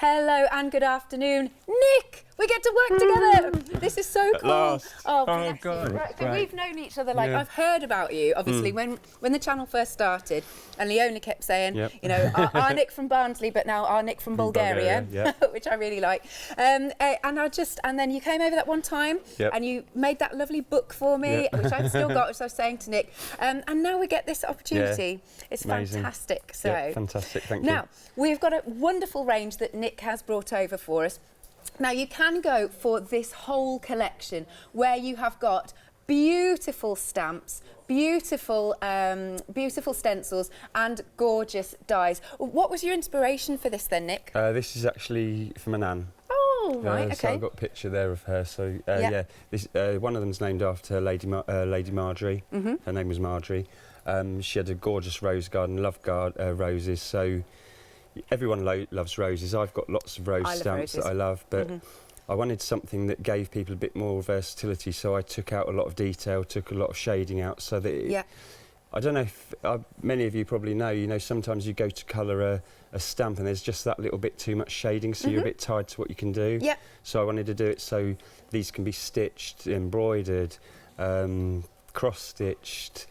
Hello and good afternoon, Nick. We get to work together. This is so cool. Oh God! Right, so we've known each other. I've heard about you, obviously, when the channel first started, and Leona kept saying, you know, our Nick from Barnsley, but now our Nick from Bulgaria, which I really like. And then you came over that one time, and you made that lovely book for me, which I've still got, which I was saying to Nick. And now we get this opportunity. It's amazing. Fantastic. So fantastic. Thank you. Now we've got a wonderful range that Nick has brought over for us. Now you can go for this whole collection where you have got beautiful stamps, beautiful stencils and gorgeous dies. What was your inspiration for this then, Nick? This is actually from a nan. Oh, right, okay. So I've got a picture there of her. So this one of them's named after Lady Marjorie. Her name was Marjorie. She had a gorgeous rose garden, loved roses. So everyone loves roses. I've got lots of rose stamps that I love, but I wanted something that gave people a bit more versatility, so I took out a lot of detail, took a lot of shading out, so that I don't know if many of you probably know, you know, sometimes you go to colour a stamp and there's just that little bit too much shading, so you're a bit tied to what you can do. So I wanted to do it so these can be stitched, embroidered, cross-stitched,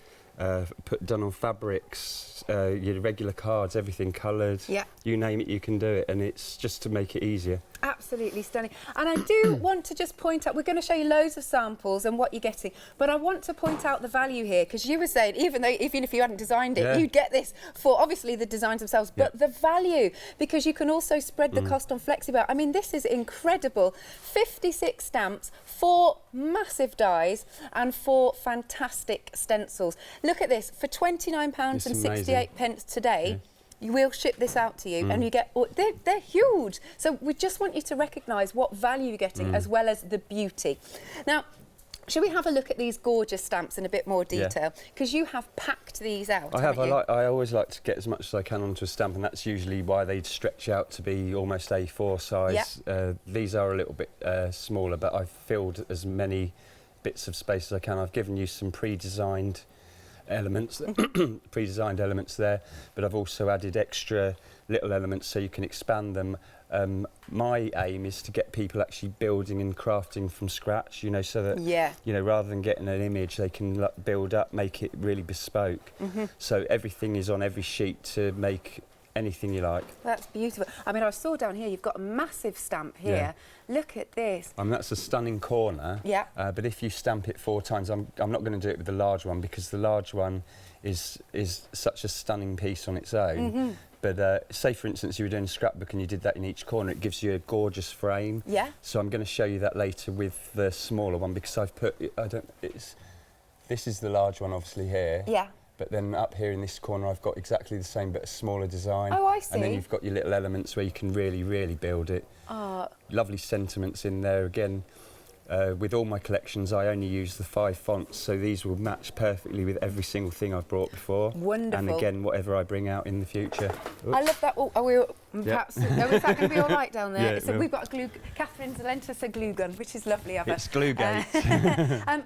done on fabrics, your regular cards, everything coloured. You name it, you can do it, and it's just to make it easier. Absolutely stunning. And I do want to just point out, we're going to show you loads of samples and what you're getting, but I want to point out the value here, because you were saying, even if you hadn't designed it, you'd get this for obviously the designs themselves, but the value, because you can also spread the cost on FlexiBuy. I mean, this is incredible. 56 stamps, 4 massive dies, and 4 fantastic stencils. Look at this, for £29.68 today. We'll ship this out to you, and you get. They're huge. So we just want you to recognise what value you're getting, as well as the beauty. Now, shall we have a look at these gorgeous stamps in a bit more detail? Because you have packed these out. I always like to get as much as I can onto a stamp, and that's usually why they stretch out to be almost A4 size. These are a little bit smaller, but I've filled as many bits of space as I can. I've given you some pre-designed elements there, but I've also added extra little elements so you can expand them. My aim is to get people actually building and crafting from scratch, you know, so that you know, rather than getting an image, they can build up, make it really bespoke. So everything is on every sheet to make anything you like. That's beautiful. I mean, I saw down here you've got a massive stamp here. Look at this. I mean, that's a stunning corner. But if you stamp it 4 times, I'm not going to do it with the large one, because the large one is such a stunning piece on its own. But say, for instance, you were doing a scrapbook and you did that in each corner, it gives you a gorgeous frame. So I'm going to show you that later with the smaller one, because I've put this is the large one, obviously, here. But then up here in this corner, I've got exactly the same, but a smaller design. Oh, I see. And then you've got your little elements where you can really, really build it. Lovely sentiments in there again. With all my collections, I only use the 5 fonts, so these will match perfectly with every single thing I've brought before. Wonderful. And again, whatever I bring out in the future. Oops. I love that. Perhaps, is that going to be all right down there? So we've got a glue. Catherine's lent us a glue gun, which is lovely of her. It's Glue-Gate.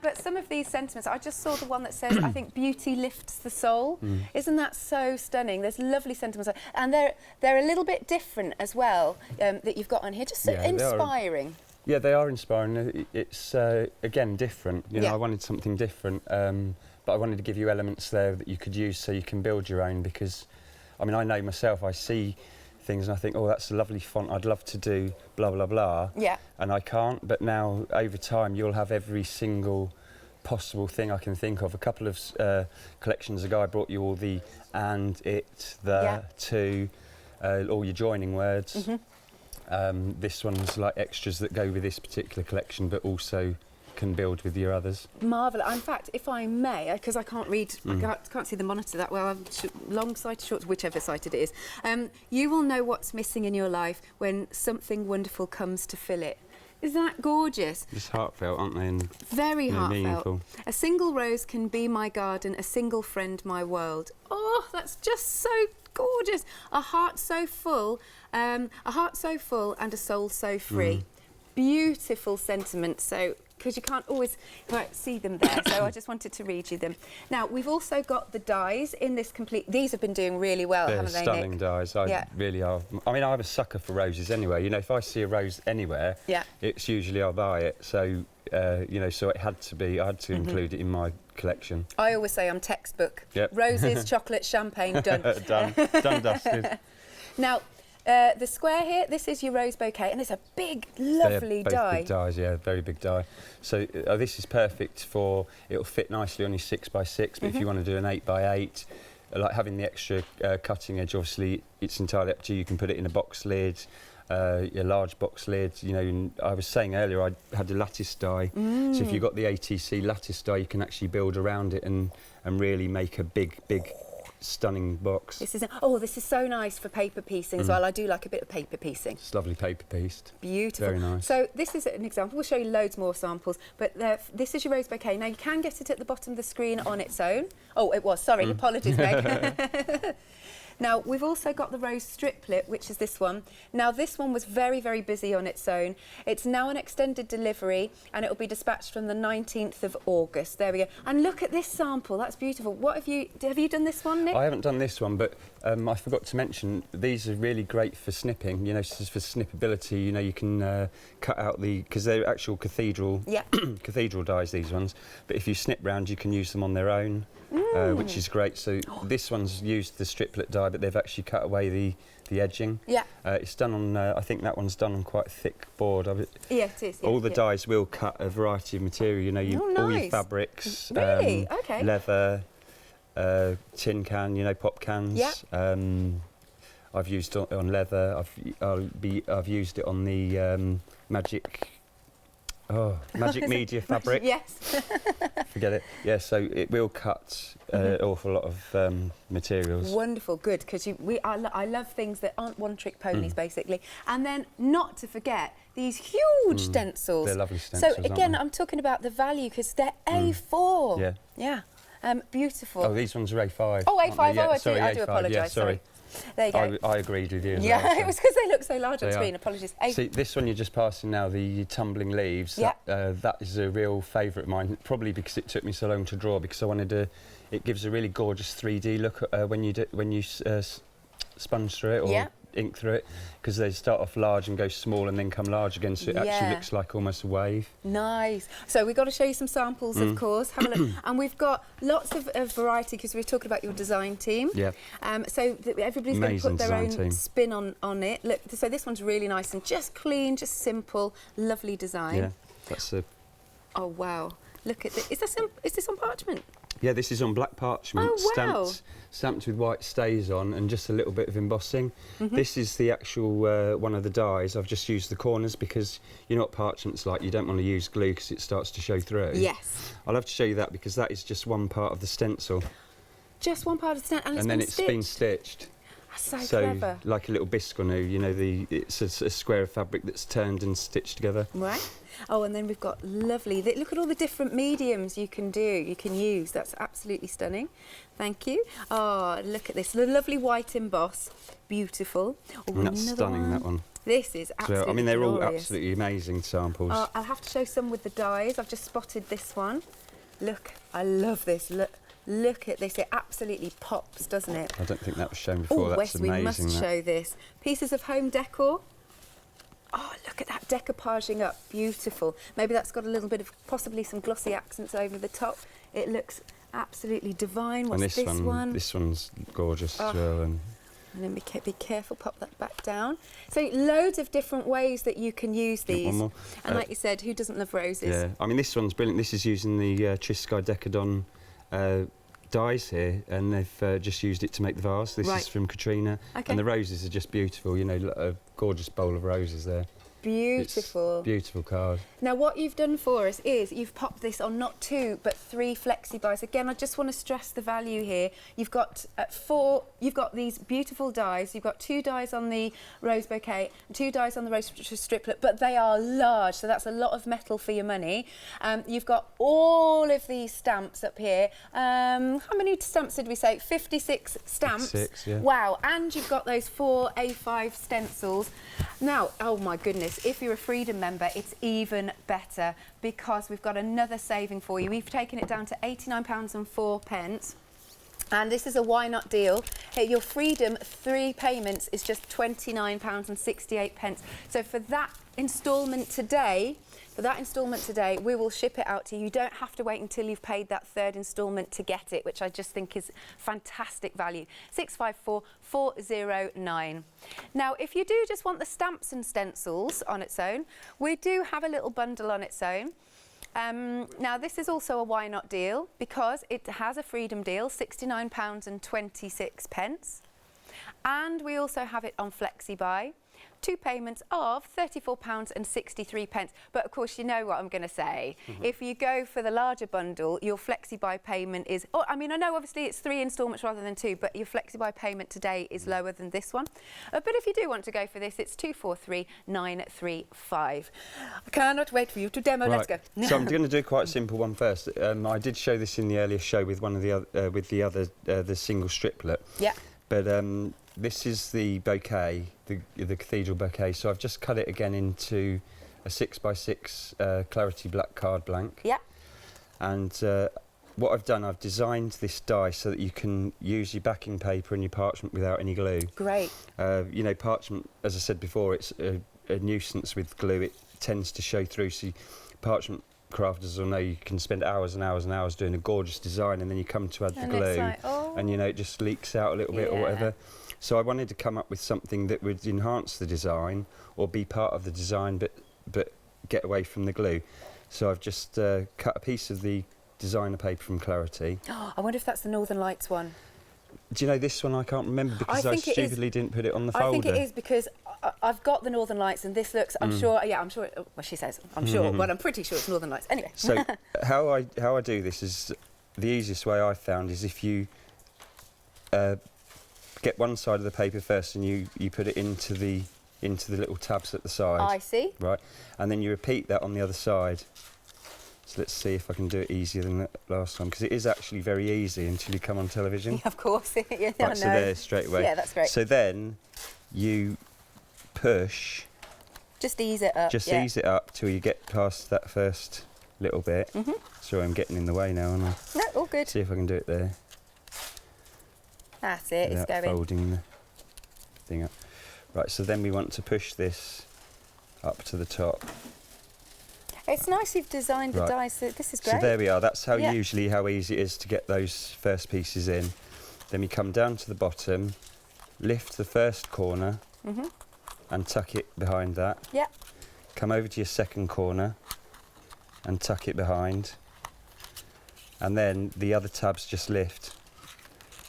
But some of these sentiments, I just saw the one that says, I think, beauty lifts the soul. Isn't that so stunning? There's lovely sentiments, and they're a little bit different as well, that you've got on here. Just so inspiring. Yeah, they are inspiring. It's, again, different. You know, I wanted something different, but I wanted to give you elements there that you could use so you can build your own, because, I mean, I know myself, I see things and I think, oh, that's a lovely font, I'd love to do blah, blah, blah. And I can't, but now, over time, you'll have every single possible thing I can think of. A couple of collections ago, I brought you all the and, it, the, to, all your joining words. This one's like extras that go with this particular collection, but also can build with your others. Marvellous. In fact, if I may, because I can't read, I can't see the monitor that well, I'm long-sighted, short, whichever sighted it is, you will know what's missing in your life when something wonderful comes to fill it. Isn't that gorgeous? Just heartfelt, aren't they? And very heartfelt. Meaningful. A single rose can be my garden, a single friend my world. Oh, that's just so gorgeous. A heart so full and a soul so free. Beautiful sentiment. So because you can't always see them there, so I just wanted to read you them. Now, we've also got the dies in this complete... These have been doing really well, haven't they, Nick? Stunning dies. Really are. I mean, I'm a sucker for roses anyway. You know, if I see a rose anywhere, it's usually I'll buy it. So, you know, so it had to be... I had to include it in my collection. I always say I'm textbook. Roses, chocolate, champagne, done. done, dusted. Now, the square here, this is your rose bouquet, and it's a big, lovely die. Big dies, yeah, very big die. So this is perfect for, it'll fit nicely on your 6x6, but if you want to do an 8x8, like having the extra cutting edge, obviously it's entirely up to you. You can put it in a box lid, a large box lid. You know, I was saying earlier I had a lattice die, so if you've got the ATC lattice die, you can actually build around it and really make a big stunning box. This is so nice for paper piecing as well. I do like a bit of paper piecing. It's lovely paper pieced. Beautiful. Very nice. So this is an example. We'll show you loads more samples, but this is your rose bouquet. Now you can get it at the bottom of the screen on its own. Oh, it was. Sorry, apologies, Meg. Now, we've also got the rose striplet, which is this one. Now, this one was very, very busy on its own. It's now an extended delivery, and it will be dispatched from the 19th of August. There we go. And look at this sample. That's beautiful. What have you done this one, Nick? I haven't done this one, but I forgot to mention, these are really great for snipping. You know, this is for snippability. You know, you can cut out because they're actual cathedral cathedral dies, these ones. But if you snip round, you can use them on their own. Which is great. So this one's used the striplet die, but they've actually cut away the edging. It's done on, I think that one's done on quite a thick board. Yeah, it is. All the dies will cut a variety of material. You know, all your fabrics, really? Okay. Leather, tin can, you know, pop cans. I've used it on leather. I've used it on the magic media fabric. Yes. Forget it. Yeah, so it will cut an awful lot of materials. Wonderful, good, because I love things that aren't one-trick ponies, basically. And then, not to forget, these huge stencils. They're lovely stencils. So again, I'm talking about the value because they're A4. Yeah. beautiful. Oh, these ones are A5. Oh, A5. Yeah, Oh, sorry, I do A5, apologise. yeah, sorry. There you go. I agreed with you. Yeah, well, it was because they look so large on They screen. are. Apologies. See, this one you're just passing now, the tumbling leaves. Yeah. That is a real favourite of mine, probably because it took me so long to draw, because I wanted to. It gives a really gorgeous 3D look when you sponge through it or ink through it, because they start off large and go small and then come large again, so it actually looks like almost a wave. Nice. So we've got to show you some samples, of course. Have a look. And we've got lots of variety, because we were talking about your design team. Yeah. So everybody's going to put their own spin on it. Look, so this one's really nice and just clean, just simple, lovely design. Yeah, that's a... Oh, wow. Look at this. Is this on parchment? Yeah, this is on black parchment, oh, wow. stamped with white stays on and just a little bit of embossing. This is the actual one of the dies. I've just used the corners because you know what parchment's like. You don't want to use glue because it starts to show through. Yes. I'll have to show you that because that is just one part of the stencil. Just one part of the stencil, and then it's been stitched. That's so clever. Like a little biscuit, you know, it's a square of fabric that's turned and stitched together. Right. Oh, and then we've got lovely... Look at all the different mediums you can use. That's absolutely stunning. Thank you. Oh, look at this. The lovely white emboss. Beautiful. Oh, and that's stunning, that one. This is absolutely I mean, they're glorious. all absolutely amazing samples. I'll have to show some with the dies. I've just spotted this one. Look, I love this. Look at this. It absolutely pops, doesn't it? I don't think that was shown before. That's Wes, amazing. We must show this. Pieces of home decor. Oh, look at that decoupaging up. Beautiful. Maybe that's got a little bit of possibly some glossy accents over the top. It looks absolutely divine. What's this one? This one's gorgeous as well. And then be careful, pop that back down. So loads of different ways that you can use these. One more. And like you said, who doesn't love roses? Yeah, I mean, this one's brilliant. This is using the Trisky Decadon dies here, and they've just used it to make the vase. This is from Katrina. Okay. And the roses are just beautiful, you know, a gorgeous bowl of roses there. Beautiful. It's beautiful card. Now, what you've done for us is you've popped this on not 2 but 3 flexi buys. Again, I just want to stress the value here. You've got 4. You've got these beautiful dies. You've got 2 dies on the rose bouquet and 2 dies on the rose striplet, but they are large, so that's a lot of metal for your money. You've got all of these stamps up here. How many stamps did we say? 56 stamps. 56, yeah. Wow! And you've got those 4 A5 stencils. Now, oh my goodness. course, if you're a Freedom member, it's even better because we've got another saving for you. We've taken it down to £89.04. And this is a why not deal. Your Freedom 3 payments is just £29.68. So for that instalment today, we will ship it out to you. You don't have to wait until you've paid that third instalment to get it, which I just think is fantastic value. 654409. Now, if you do just want the stamps and stencils on its own, we do have a little bundle on its own. Now, this is also a why not deal because it has a Freedom deal, £69.26. And we also have it on FlexiBuy. 2 payments of £34.63. But of course, you know what I'm going to say. If you go for the larger bundle, your FlexiBuy payment is, I know obviously it's 3 instalments rather than 2, but your FlexiBuy payment today is lower than this one. But if you do want to go for this, it's 243935. I cannot wait for you to demo. Right. Let's go. So I'm going to do quite a simple one first. I did show this in the earlier show with one of the other, the single striplet. Yeah. But this is the bouquet, the cathedral bouquet. So I've just cut it again into a 6x6 clarity black card blank. Yeah. And what I've done, I've designed this die so that you can use your backing paper and your parchment without any glue. Great. You know, parchment, as I said before, it's a nuisance with glue. It tends to show through. So parchment crafters will know you can spend hours and hours and hours doing a gorgeous design, and then you come to add the glue, it's like, and you know it just leaks out a little bit or whatever. So I wanted to come up with something that would enhance the design or be part of the design, but get away from the glue. So I've just cut a piece of the designer paper from Clarity. I wonder if that's the Northern Lights one. Do you know this one? I can't remember because I stupidly didn't put it on the folder. I think it is because I've got the Northern Lights, and this looks. I'm sure. Yeah, I'm sure. Well, she says I'm sure, but I'm pretty sure it's Northern Lights. Anyway. So how I do this is the easiest way I found is if you get one side of the paper first and you put it into the little tabs at the side. I see. Right, and then you repeat that on the other side. So let's see if I can do it easier than that last time, because it is actually very easy until you come on television. Yeah, of course. Yeah, right, I know. so there, straight away. Yeah, that's great. So then you push. Just ease it up. Just ease it up till you get past that first little bit. Sorry, I'm getting in the way now, aren't I? No, all good. See if I can do it there. That's it. Without It's going. folding the thing up. Right, so then we want to push this up to the top. It's nice you've designed the dies. So this is great. So there we are. That's how usually how easy it is to get those first pieces in. Then we come down to the bottom, lift the first corner, and tuck it behind that. Yeah. Come over to your second corner, and tuck it behind. And then the other tabs just lift.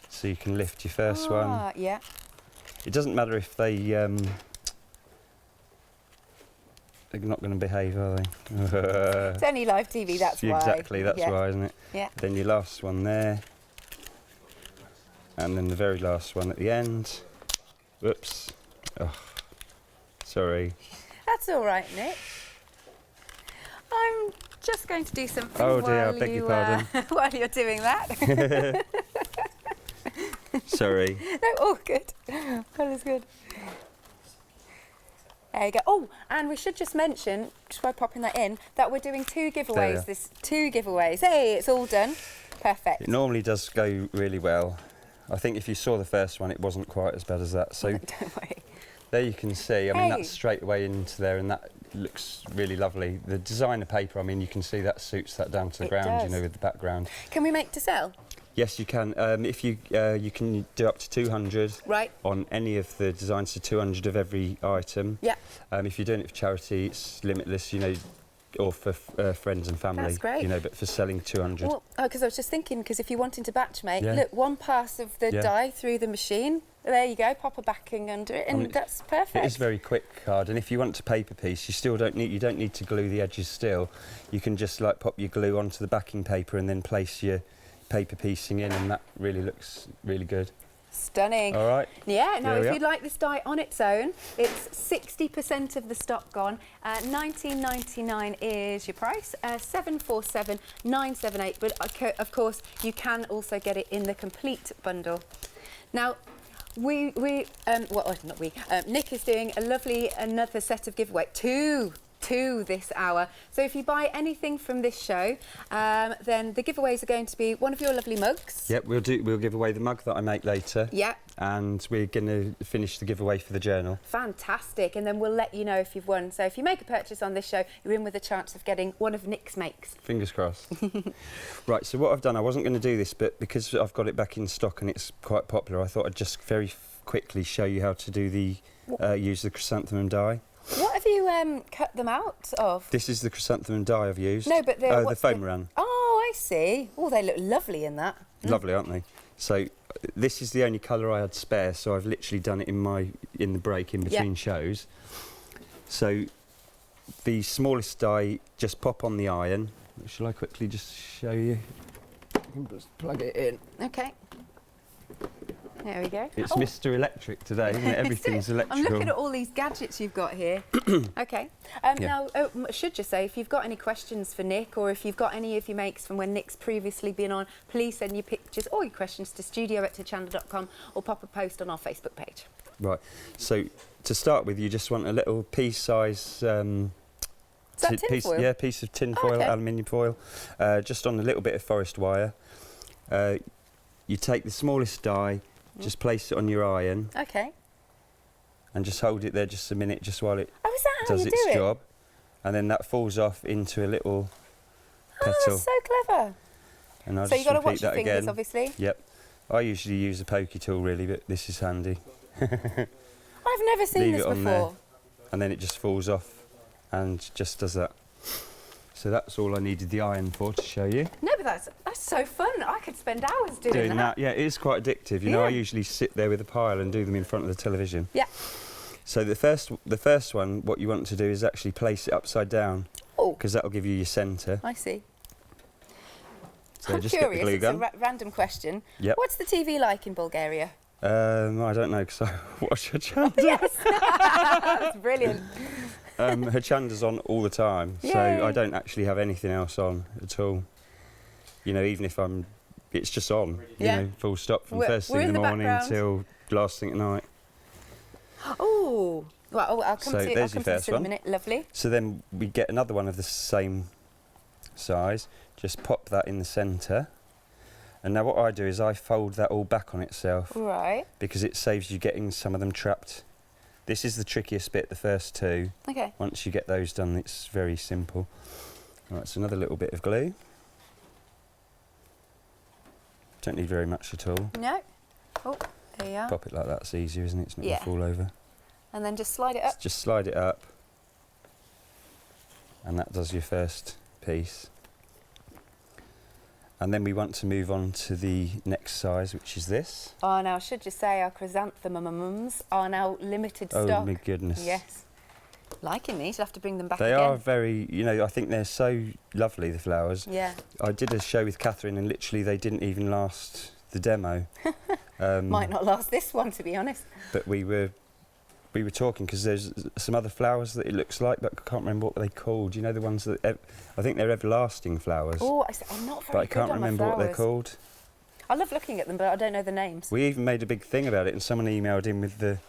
So you can lift your first one. Yeah. It doesn't matter if they're not going to behave, are they? It's only live TV, that's why. Exactly, that's why, isn't it? Yeah. Then your last one there. And then the very last one at the end. Whoops. Oh, sorry. That's all right, Nick. I'm just going to do something Oh dear, while I beg your pardon. while you're doing that. Sorry. No, all good. That is good. There you go. Oh, and we should just mention, just by popping that in, that we're doing 2 giveaways. Two giveaways. Hey, it's all done. Perfect. It normally does go really well. I think if you saw the first one, it wasn't quite as bad as that. So Don't worry. there you can see. I mean, that's straight away into there, and that looks really lovely. The designer paper, I mean, you can see that suits that down to the ground, you know, with the background. Can we make to sell? Yes, you can. If you can do up to 200 on any of the designs, so 200 of every item. Yeah. If you're doing it for charity, it's limitless, you know, or for friends and family. That's great. You know, but for selling 200. Well, because I was just thinking, because if you're wanting to batch make, look, one pass of the die through the machine. There you go. Pop a backing under it, and that's perfect. It is very quick card, and if you want to paper piece, you don't need to glue the edges still. You can just like pop your glue onto the backing paper and then place your paper piecing in, and that really looks really good. Stunning. All right. Yeah, now if you'd like this die on its own, it's 60% of the stock gone. $19.99 is your price, $747,978, but of course you can also get it in the complete bundle. Now, Nick is doing another set of giveaway, two this hour. So if you buy anything from this show, then the giveaways are going to be one of your lovely mugs. Yep, we'll give away the mug that I make later. Yeah. And we're going to finish the giveaway for the journal. Fantastic. And then we'll let you know if you've won. So if you make a purchase on this show, you're in with a chance of getting one of Nick's makes. Fingers crossed. Right, so what I've done, I wasn't going to do this, but because I've got it back in stock and it's quite popular, I thought I'd just very quickly show you how to do use the chrysanthemum die. What have you cut them out of? This is the chrysanthemum die I've used. No, but the foam run. Oh, I see. Oh, they look lovely in that. Lovely, aren't they? So this is the only colour I had spare, so I've literally done it in the break in between shows. So the smallest die, just pop on the iron. Shall I quickly just show you? Just plug it in. Okay. There we go. It's Mr. Electric today, isn't it? Everything's electrical. I'm looking at all these gadgets you've got here. Okay. Now, I should just say, if you've got any questions for Nick, or if you've got any of your makes from when Nick's previously been on, please send your pictures or your questions to studio@tachandler.com or pop a post on our Facebook page. Right. So to start with, you just want a little piece-size Is that tin foil? Yeah, piece of tin foil, aluminium foil, just on a little bit of forest wire. You take the smallest die, just place it on your iron. Okay. And just hold it there just a minute, just while it is that how does you its do it? job. And then that falls off into a little petal. Oh, that's so clever. And I'll so just you've got to watch repeat your that fingers, again. obviously. Yep. I usually use a pokey tool really, but this is handy. I've never seen this before. There, and then it just falls off and just does that. So that's all I needed the iron for, to show you. No, but that's so fun. I could spend hours doing that. Yeah, it is quite addictive. You know, I usually sit there with a pile and do them in front of the television. Yeah. So the first one, what you want to do is actually place it upside down. Oh. Because that'll give you your centre. I see. So I'm just curious, get the glue gun. It's a random question. Yep. What's the TV like in Bulgaria? I don't know, because I watch Hochanda. Yes. That's brilliant. Hochanda's on all the time, so I don't actually have anything else on at all. You know, even if it's just on, you know, full stop from first thing in the morning till last thing at night. Oh, well, I'll come to there's your this first in a one. minute. Lovely. So then we get another one of the same size, just pop that in the centre. And now what I do is I fold that all back on itself. Right. Because it saves you getting some of them trapped. This is the trickiest bit, the first two. Okay. Once you get those done, it's very simple. Right, so another little bit of glue. Don't need very much at all. No. Oh, there you are. Pop it like that, it's easier, isn't it? It's not going to fall over. And then just slide it up. Just slide it up. And that does your first piece. And then we want to move on to the next size, which is this. Oh, now I should just say our chrysanthemums are now limited stock. Oh my goodness. Yes. Liking these, you'll have to bring them back They again. are very, you know, I think they're so lovely, the flowers. Yeah. I did a show with Catherine and literally they didn't even last the demo. Might not last this one, to be honest. But we were talking because there's some other flowers that it looks like, but I can't remember what they're called. You know, the ones that I think they're everlasting flowers. Oh, I'm not very but I can't good on remember my what they're flowers. called. I love looking at them, but I don't know the names. We even made a big thing about it, and someone emailed in with the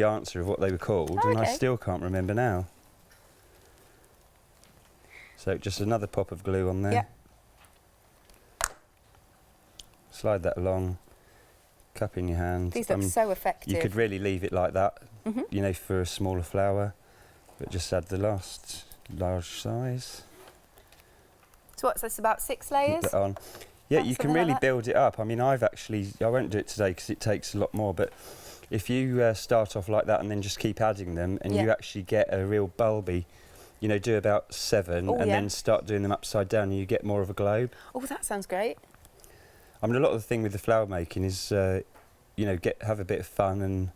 answer of what they were called, and I still can't remember now. So just another pop of glue on there. Yep. Slide that along. Cup in your hand. These look so effective. You could really leave it like that, you know, for a smaller flower, but just add the last large size. So what's this, about 6 layers? Put that on. Yeah, you can really like build it up. I mean, I won't do it today because it takes a lot more, but if you start off like that and then just keep adding them and you actually get a real bulby, you know, do about 7 and then start doing them upside down and you get more of a globe. Oh, that sounds great. I mean, a lot of the thing with the flower making is, you know, have a bit of fun and,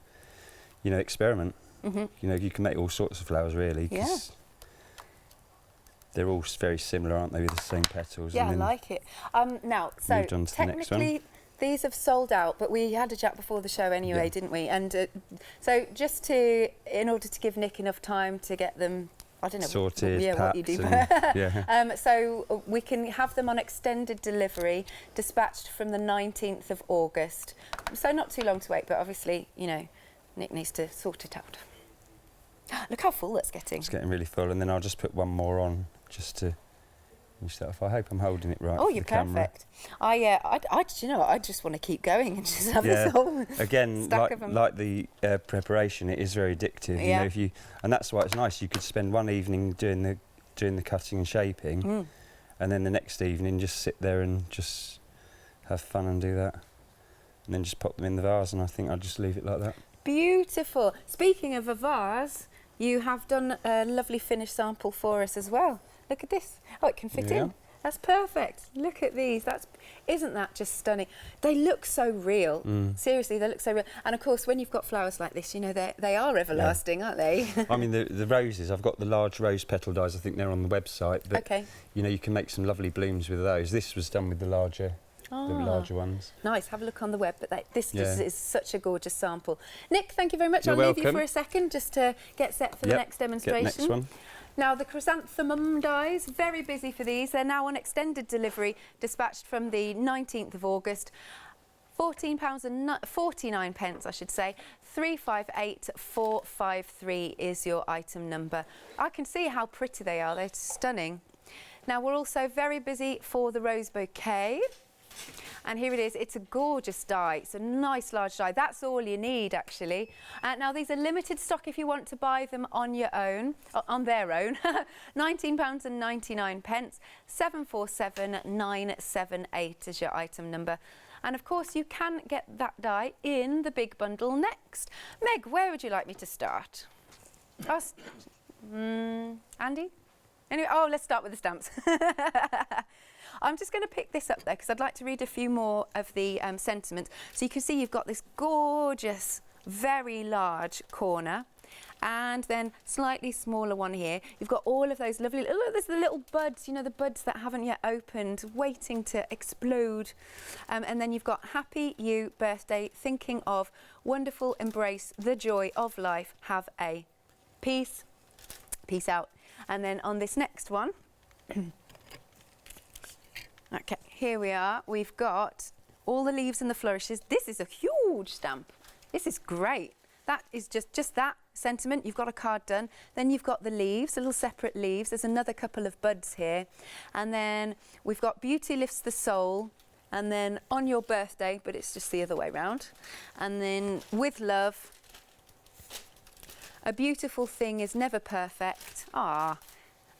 you know, experiment. You know, you can make all sorts of flowers really. Cause they're all very similar, aren't they, with the same petals? Yeah, I like it. Now, so technically these have sold out, but we had a chat before the show anyway, didn't we? And so in order to give Nick enough time to get them I don't know. Sorted, what you do. So we can have them on extended delivery, dispatched from the 19th of August. So not too long to wait, but obviously, you know, Nick needs to sort it out. Look how full that's getting. It's getting really full, and then I'll just put one more on just to finish that off. I hope I'm holding it right. Oh, for you're the camera. perfect. You know, I just want to keep going and just have this whole stack of them. Like the preparation, it is very addictive. You know, and that's why it's nice. You could spend one evening doing the cutting and shaping, and then the next evening just sit there and just have fun and do that, and then just pop them in the vase. And I think I'll just leave it like that. Beautiful. Speaking of a vase, you have done a lovely finished sample for us as well. Look at this. Oh, it can fit in. That's perfect. Look at these. Isn't that just stunning? They look so real. Seriously, they look so real. And of course, when you've got flowers like this, you know, they are everlasting, aren't they? I mean, the roses, I've got the large rose petal dies. I think they're on the website. But, you know, you can make some lovely blooms with those. This was done with the larger ones. Nice. Have a look on the web. But this is such a gorgeous sample. Nick, thank you very much. You're I'll leave welcome. you for a second just to get set for the next demonstration. Get the next one. Now, the chrysanthemum dies, very busy for these. They're now on extended delivery, dispatched from the 19th of August. £14.49, I should say. 358453 is your item number. I can see how pretty they are. They're stunning. Now, we're also very busy for the rose bouquet. And here it is. It's a gorgeous die. It's a nice large die. That's all you need, actually. Now, these are limited stock if you want to buy them on your own, on their own. £19.99. 747978 is your item number. And of course, you can get that die in the big bundle next. Meg, where would you like me to start? Andy? Anyway, let's start with the stamps. I'm just going to pick this up there because I'd like to read a few more of the sentiments. So you can see you've got this gorgeous, very large corner, and then slightly smaller one here. You've got all of those lovely, look, there's the little buds, you know, the buds that haven't yet opened, waiting to explode. And then you've got happy you birthday, thinking of, wonderful, embrace the joy of life, have a peace out. And then on this next one, okay, here we are. We've got all the leaves and the flourishes. This is a huge stamp. This is great. That is just that sentiment. You've got a card done. Then you've got the leaves, little separate leaves. There's another couple of buds here. And then we've got beauty lifts the soul. And then on your birthday, but it's just the other way round. And then with love, a beautiful thing is never perfect.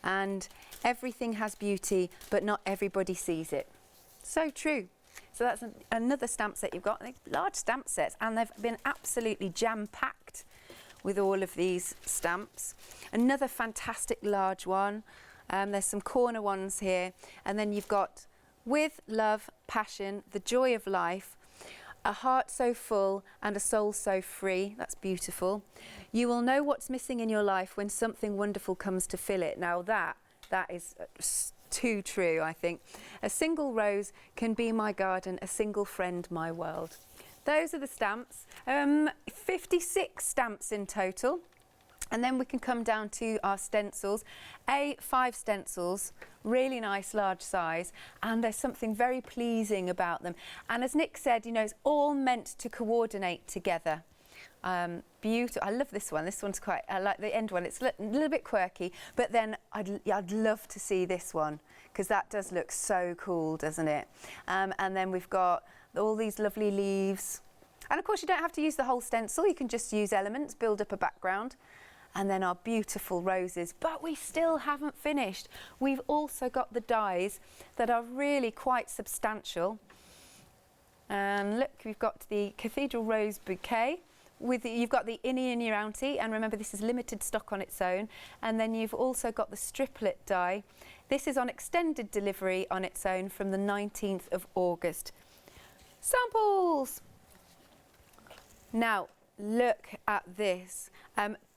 And everything has beauty, but not everybody sees it. So true. So that's another stamp set you've got. They're large stamp sets, and they've been absolutely jam-packed with all of these stamps. Another fantastic large one. There's some corner ones here. And then you've got with love, passion, the joy of life, a heart so full and a soul so free. That's beautiful. You will know what's missing in your life when something wonderful comes to fill it. Now that is too true, I think. A single rose can be my garden, a single friend my world. Those are the stamps. 56 stamps in total. And then we can come down to our stencils. 5 stencils, really nice large size, and there's something very pleasing about them. And as Nick said, you know, it's all meant to coordinate together. Beautiful. I love this one. This one's quite, I like the end one. It's a little bit quirky, but then I'd love to see this one because that does look so cool, doesn't it? And then we've got all these lovely leaves. And of course, you don't have to use the whole stencil. You can just use elements, build up a background. And then our beautiful roses, but we still haven't finished. We've also got the dies that are really quite substantial. And look, we've got the Cathedral Rose Bouquet. You've got the Innie in your Auntie, and remember this is limited stock on its own. And then you've also got the Striplet die. This is on extended delivery on its own from the 19th of August. Samples! Now, look at this.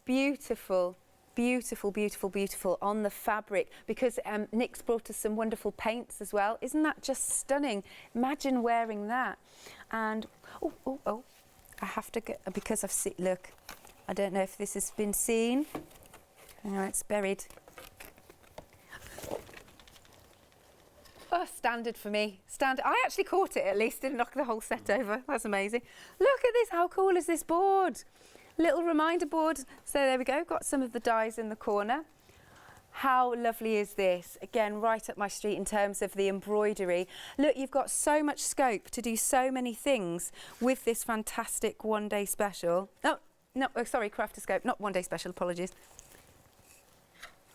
Beautiful, beautiful, beautiful, beautiful on the fabric, because Nick's brought us some wonderful paints as well. Isn't that just stunning? Imagine wearing that. And, oh, I have to get, because I've seen, look, I don't know if this has been seen. Oh, it's buried. Oh, standard for me. Standard. I actually caught it at least, didn't knock the whole set over. That's amazing. Look at this. How cool is this board? Little reminder board. So there we go. Got some of the dies in the corner. How lovely is this? Again, right up my street in terms of the embroidery. Look, you've got so much scope to do so many things with this fantastic one-day special. Oh, sorry, Craftascope, not one-day special, apologies.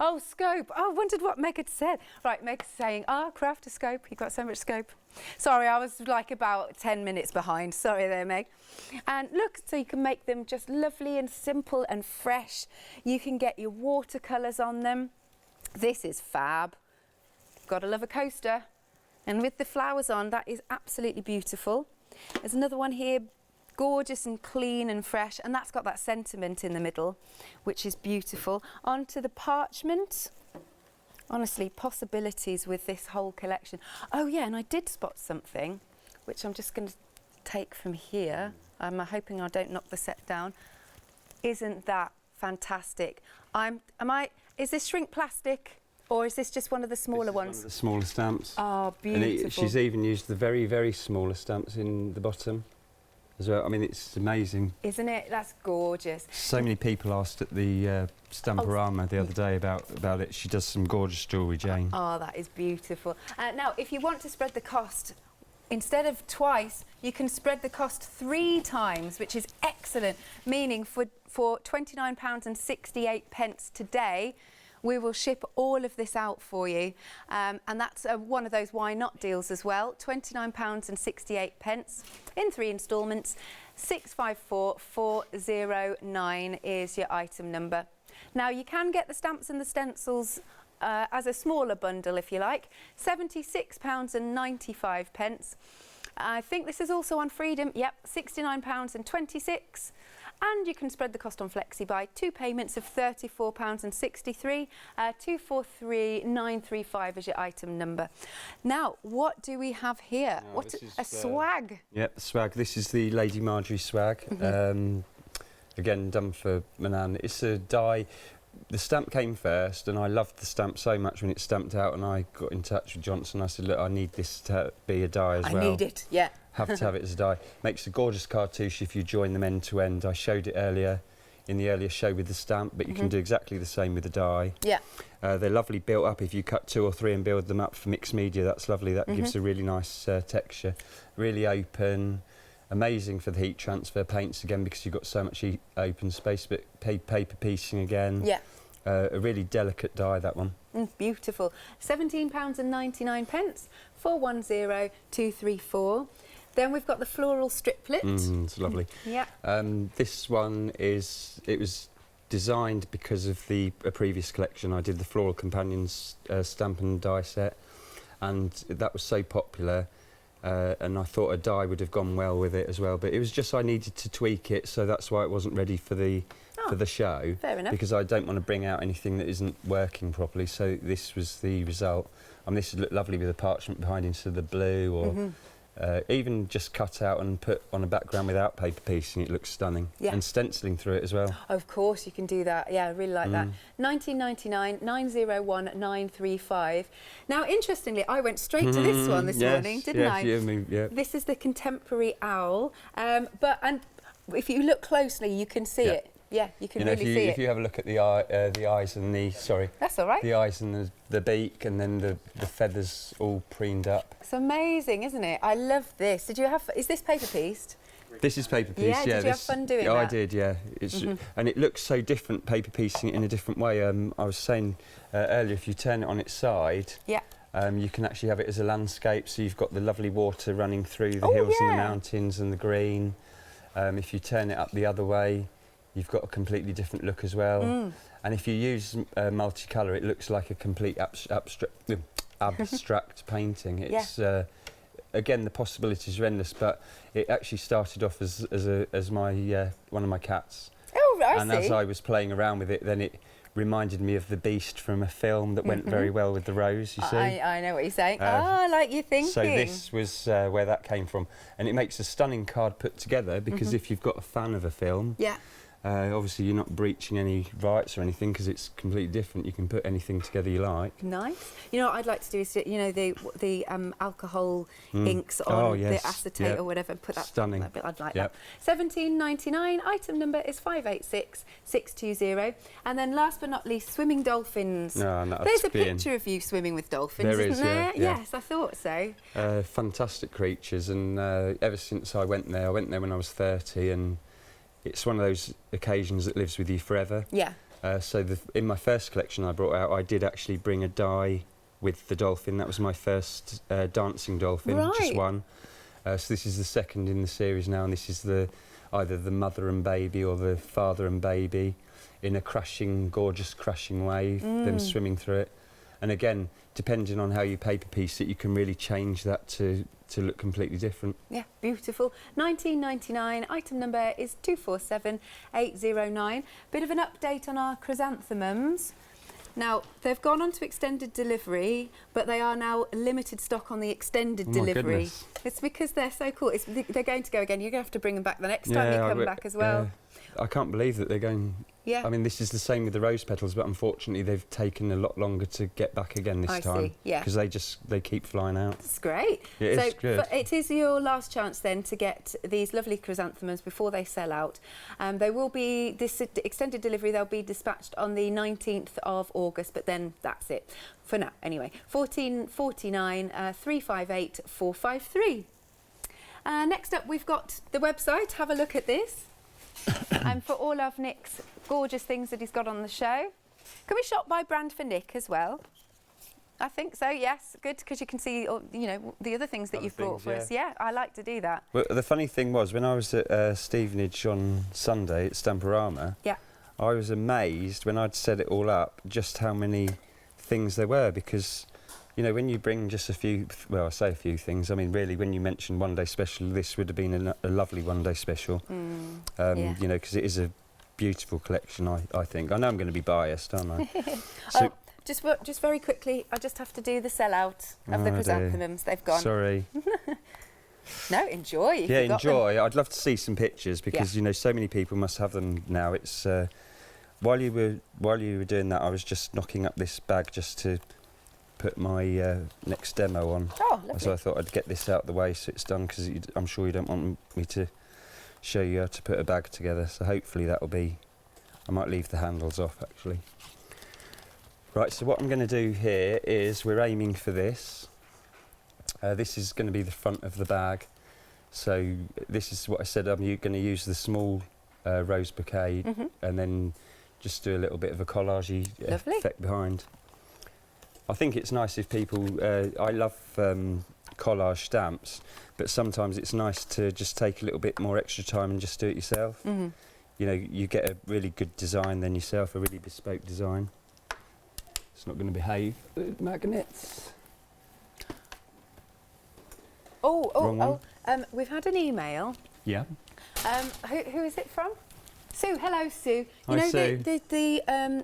Oh, scope. Oh, I wondered what Meg had said. Right, Meg's saying, Craftascope, you've got so much scope. Sorry, I was like about 10 minutes behind. Sorry there, Meg. And look, so you can make them just lovely and simple and fresh. You can get your watercolours on them. This is fab. Gotta love a coaster. And with the flowers on, that is absolutely beautiful. There's another one here, gorgeous and clean and fresh, and that's got that sentiment in the middle, which is beautiful. Onto the parchment. Honestly, possibilities with this whole collection. Oh yeah, and I did spot something, which I'm just going to take from here. I'm hoping I don't knock the set down. Isn't that fantastic? Is this shrink plastic, or is this just one of the smaller ones? One of the smaller stamps. Oh, beautiful. And she's even used the very, very smaller stamps in the bottom as well. I mean, it's amazing. Isn't it? That's gorgeous. So many people asked at the Stamporama the other day about it. She does some gorgeous jewellery, Jane. Oh, that is beautiful. Now, if you want to spread the cost, instead of twice, you can spread the cost 3 times, which is excellent, meaning for £29.68 today, we will ship all of this out for you. And that's one of those why not deals as well. £29.68 in 3 instalments. 654409 is your item number. Now, you can get the stamps and the stencils as a smaller bundle if you like. £76.95. I think this is also on Freedom. Yep, £69.26. And you can spread the cost on Flexi by 2 payments of £34.63. 243935 is your item number. Now, what do we have here? Oh, what a swag. Yep, swag. This is the Lady Marjorie swag. Again, done for Manan. It's a die. The stamp came first, and I loved the stamp so much when it stamped out, and I got in touch with Johnson. I said, look, I need this to be a die as well. I need it, yeah. Have to have it as a die. Makes a gorgeous cartouche if you join them end to end. I showed it earlier in the earlier show with the stamp, but you can do exactly the same with the die. Yeah. They're lovely built up. If you cut 2 or 3 and build them up for mixed media, that's lovely. That gives a really nice texture. Really open. Amazing for the heat transfer paints again, because you've got so much open space, but paper piecing again. Yeah. A really delicate die, that one. Beautiful. £17.99 for 10234. Then we've got the floral striplet. It's lovely. Yeah. This one it was designed because of a previous collection. I did the Floral Companions stamp and die set, and that was so popular. And I thought a die would have gone well with it as well, but it was just I needed to tweak it, so that's why it wasn't ready for the show. Fair enough. Because I don't want to bring out anything that isn't working properly. So this was the result. This would look lovely with the parchment behind instead of the blue, or even just cut out and put on a background without paper piecing. It looks stunning. Yeah. And stenciling through it as well. Of course, you can do that. Yeah, I really like that. 1999 901 935. Now, interestingly, I went straight to this one this morning, didn't I? Yeah. This is the contemporary owl. And if you look closely, you can see it. Yeah, you can really see it. If you have a look at the eyes and that's all right. The eyes and the beak, and then the feathers all preened up. It's amazing, isn't it? I love this. Is this paper pieced? This is paper pieced. Yeah. Did you have fun doing that? I did. Yeah. And it looks so different, paper piecing it in a different way. I was saying earlier, if you turn it on its side, you can actually have it as a landscape. So you've got the lovely water running through the hills and the mountains and the green. If you turn it up the other way, you've got a completely different look as well. And if you use multicolour, it looks like a complete abstract painting. It's again, the possibilities are endless, but it actually started off as my one of my cats. Oh, I see. As I was playing around with it, then it reminded me of the Beast from a film that went very well with the rose, you see. I know what you're saying. I like your thinking. So this was where that came from. And it makes a stunning card put together, because if you've got a fan of a film, Obviously, you're not breaching any rights or anything because it's completely different. You can put anything together you like. Nice. You know what I'd like to do is, you know, the alcohol inks on the acetate or whatever. Put that. Stunning. I'd like that. £17.99. Item number is 586620. And then last but not least, swimming dolphins. There's a picture of you swimming with dolphins, isn't there? Yes, I thought so. Fantastic creatures, and ever since I went there when I was 30, and it's one of those occasions that lives with you forever. Yeah. So in my first collection I brought out, I did actually bring a die with the dolphin. That was my first dancing dolphin, just one. So this is the second in the series now, and this is either the mother and baby or the father and baby in a crashing, gorgeous crashing wave, them swimming through it. And again, depending on how you paper piece it, you can really change that to look completely different. Yeah, beautiful. £19.99. Item number is 247809. Bit of an update on our chrysanthemums. Now, they've gone on to extended delivery, but they are now limited stock on the extended delivery. Goodness. It's because they're so cool. They're going to go again. You're going to have to bring them back the next time you come back as well. I can't believe that they're going. Yeah. I mean, this is the same with the rose petals, but unfortunately they've taken a lot longer to get back again this time. I see, yeah. Because they keep flying out. It's great. It is good. It is your last chance then to get these lovely chrysanthemums before they sell out. They will be, this extended delivery, they'll be dispatched on the 19th of August, but then that's it. For now, anyway. £14.49, 358 453. Next up, we've got the website. Have a look at this. And for all of Nick's gorgeous things that he's got on the show. Can we shop by brand for Nick as well? I think so, yes. Good, because you can see, you know, the other things that you've brought for us. Yeah, I like to do that. Well, the funny thing was, when I was at Stevenage on Sunday at Stamporama, I was amazed when I'd set it all up just how many things there were, because you know, when you bring just a few, well, I say a few things, I mean, really, when you mentioned one day special, this would have been a lovely one day special. You know, because it is a beautiful collection, I think. I know I'm going to be biased, aren't I? So, just very quickly, I just have to do the sellout of the chrysanthemums. They've gone. Sorry. No, enjoy. Yeah, enjoy. I'd love to see some pictures because, you know, so many people must have them now. It's while you were doing that, I was just knocking up this bag just to put my next demo on. Oh, lovely. So I thought I'd get this out of the way so it's done, because I'm sure you don't want me to show you how to put a bag together. So hopefully that'll be, I might leave the handles off actually. Right, so what I'm going to do here is we're aiming for this. This is going to be the front of the bag. So this is what I said, I'm going to use the small rose bouquet and then just do a little bit of a collage effect behind. I think it's nice if people, I love collage stamps, but sometimes it's nice to just take a little bit more extra time and just do it yourself. You know, you get a really good design then yourself, a really bespoke design. It's not going to behave. Magnets. We've had an email. Yeah. Who is it from? Sue, hello Sue. Hi, Sue.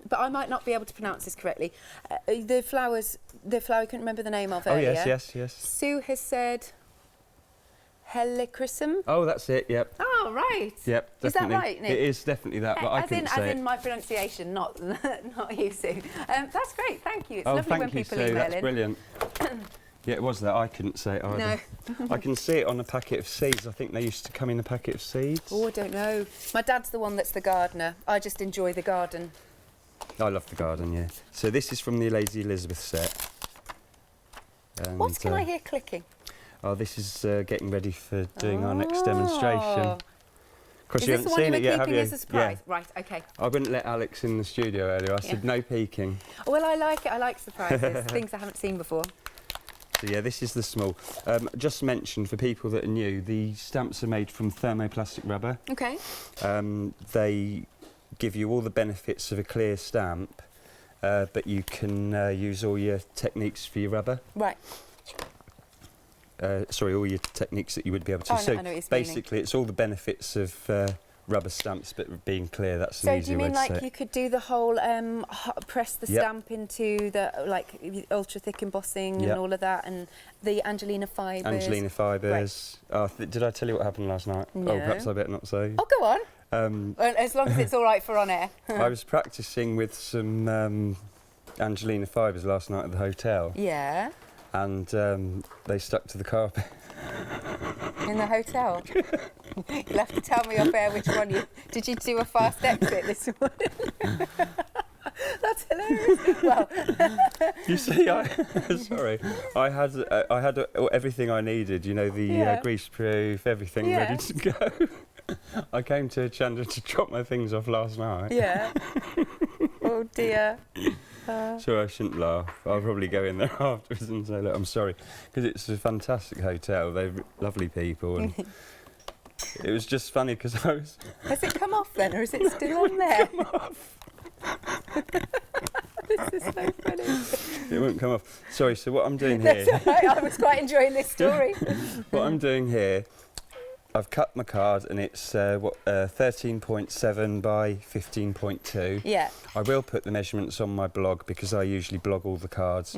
But I might not be able to pronounce this correctly. The flower I couldn't remember the name of earlier. Yes. Sue has said helichrysum. Oh, that's it, yep. Oh, right. Yep, definitely. Is that right, Nick? It is definitely that, but I couldn't say it. As in my pronunciation, not you, Sue. That's great, thank you. It's lovely when people email in. That's brilliant. Yeah, it was that. I couldn't say it either. No. I can see it on a packet of seeds. I think they used to come in a packet of seeds. Oh, I don't know. My dad's the one that's the gardener. I just enjoy the garden. I love the garden, yeah. So this is from the Lady Elizabeth set. And what can I hear clicking? Oh, this is getting ready for doing our next demonstration. Of course, is you this haven't the one seen you it were yet, have keeping you? as a surprise? Yeah. Right, okay. I wouldn't let Alex in the studio earlier. I said no peeking. Well, I like it. I like surprises, things I haven't seen before. So yeah, this is the small. Just mentioned for people that are new, the stamps are made from thermoplastic rubber. Okay. They give you all the benefits of a clear stamp, but you can use all your techniques for your rubber. Right. Sorry, all your techniques that you would be able to. I So know what you're basically, it's all the benefits of rubber stamps, but being clear. That's an easier way to say it. So do you mean like you could do the whole press the stamp into the ultra thick embossing and all of that, and the Angelina fibres? Angelina fibres. Right. Did I tell you what happened last night? No. Oh, perhaps I better not say. Oh, go on. Well, as long as it's all right for on air. I was practising with some Angelina fibres last night at the hotel. Yeah. And they stuck to the carpet. In the hotel? You'll have to tell me off air which one you... Did you do a fast exit this morning? That's hilarious. Well... You see, sorry, I had everything I needed, you know, the grease-proof, everything ready to go. I came to Chandra to drop my things off last night. Yeah. Oh, dear. Sure, I shouldn't laugh. I'll probably go in there afterwards and say, look, I'm sorry. Because it's a fantastic hotel. They're lovely people. And it was just funny because I was... Has it come off then, or is it still on there? Come off. This is so funny. It won't come off. Sorry, so what I'm doing here... That's all right. I was quite enjoying this story. What I'm doing here, I've cut my card and it's 13.7 by 15.2. Yeah. I will put the measurements on my blog because I usually blog all the cards.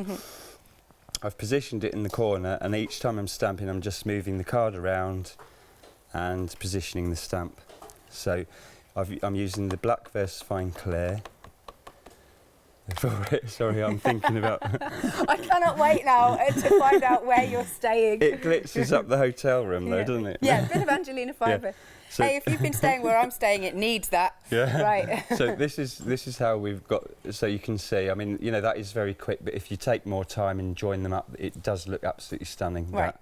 I've positioned it in the corner, and each time I'm stamping I'm just moving the card around and positioning the stamp. So I'm using the black VersaFine Clear. Sorry, I'm thinking about... I cannot wait now to find out where you're staying. It glitzes up the hotel room though, doesn't it? Yeah, a bit of Angelina fibre. So hey, if you've been staying where I'm staying, it needs that. Yeah. Right. So this is how we've got, so you can see, I mean, you know, that is very quick, but if you take more time and join them up, it does look absolutely stunning. Right.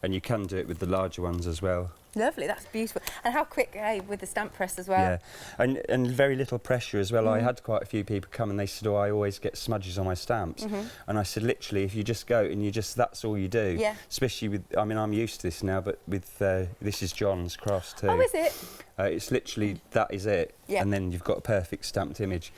And you can do it with the larger ones as well. Lovely, that's beautiful. And how quick, hey, with the stamp press as well. Yeah, and very little pressure as well. I had quite a few people come and they said, oh, I always get smudges on my stamps. And I said, literally, if you just go and that's all you do. Yeah. Especially with, I mean, I'm used to this now, but with, this is John's crafts too. Oh, is it? It's literally, that is it. Yeah. And then you've got a perfect stamped image.